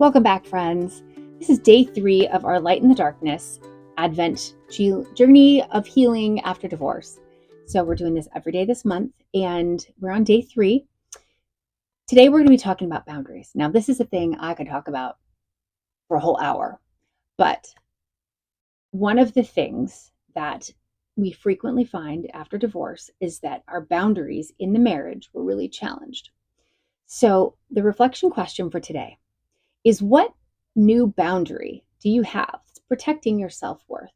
Welcome back, friends. This is day 3 of our Light in the Darkness Advent journey of healing after divorce. So we're doing this every day this month, and we're on day 3. Today we're going to be talking about boundaries. Now, this is a thing I could talk about for a whole hour, but one of the things that we frequently find after divorce is that our boundaries in the marriage were really challenged. So the reflection question for today is, what new boundary do you have that's protecting your self-worth?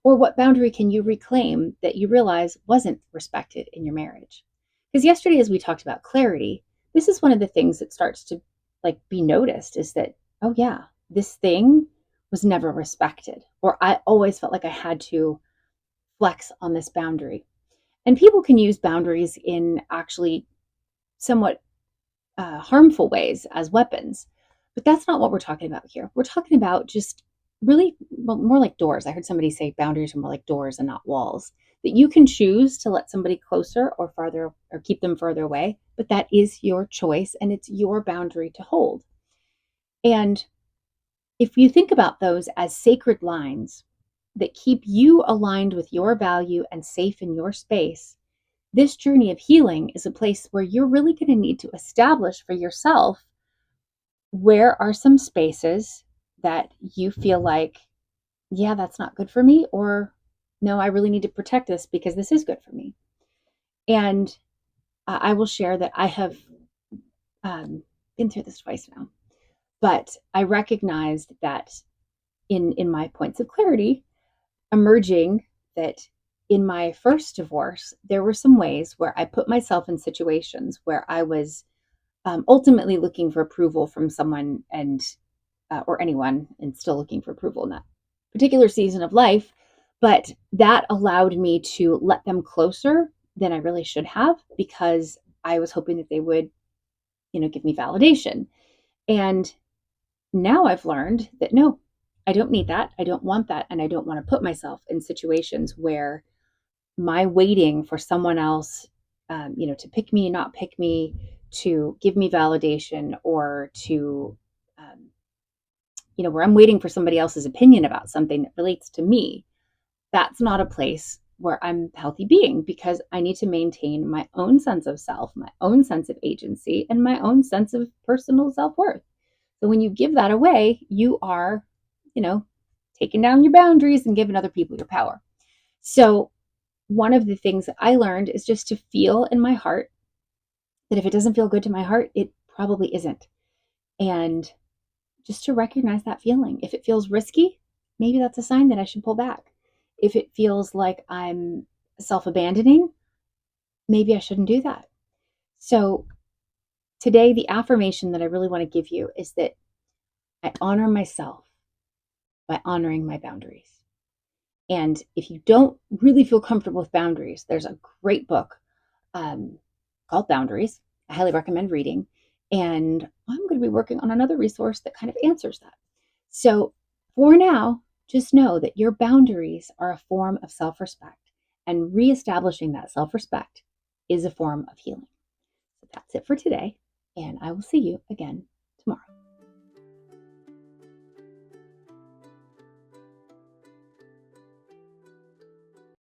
Or what boundary can you reclaim that you realize wasn't respected in your marriage? Because yesterday, as we talked about clarity, this is one of the things that starts to be noticed, is that, oh yeah, this thing was never respected, or I always felt like I had to flex on this boundary. And people can use boundaries in actually somewhat harmful ways as weapons. But that's not what we're talking about here. We're talking about just really, well, more like doors. I heard somebody say boundaries are more like doors and not walls. That you can choose to let somebody closer or farther or keep them further away, but that is your choice and it's your boundary to hold. And if you think about those as sacred lines that keep you aligned with your value and safe in your space, this journey of healing is a place where you're really going to need to establish for yourself, where are some spaces that you feel like, yeah, that's not good for me, or no, I really need to protect this because this is good for me. And I will share that I have been through this twice now, but I recognized that in my points of clarity, emerging that in my first divorce, there were some ways where I put myself in situations where I was ultimately looking for approval from someone and or anyone, and still looking for approval in that particular season of life. But that allowed me to let them closer than I really should have, because I was hoping that they would, give me validation. And now I've learned that no, I don't need that. I don't want that. And I don't want to put myself in situations where my waiting for someone else, to pick me, not pick me, to give me validation, or to, where I'm waiting for somebody else's opinion about something that relates to me. That's not a place where I'm a healthy being, because I need to maintain my own sense of self, my own sense of agency, and my own sense of personal self-worth. So when you give that away, you are, taking down your boundaries and giving other people your power. So one of the things that I learned is just to feel in my heart that if it doesn't feel good to my heart, it probably isn't. And just to recognize that feeling. If it feels risky, maybe that's a sign that I should pull back. If it feels like I'm self-abandoning, maybe I shouldn't do that. So today, the affirmation that I really want to give you is that I honor myself by honoring my boundaries. And if you don't really feel comfortable with boundaries, there's a great book called Boundaries. I highly recommend reading. And I'm going to be working on another resource that kind of answers that. So for now, just know that your boundaries are a form of self-respect, and reestablishing that self-respect is a form of healing. So that's it for today, and I will see you again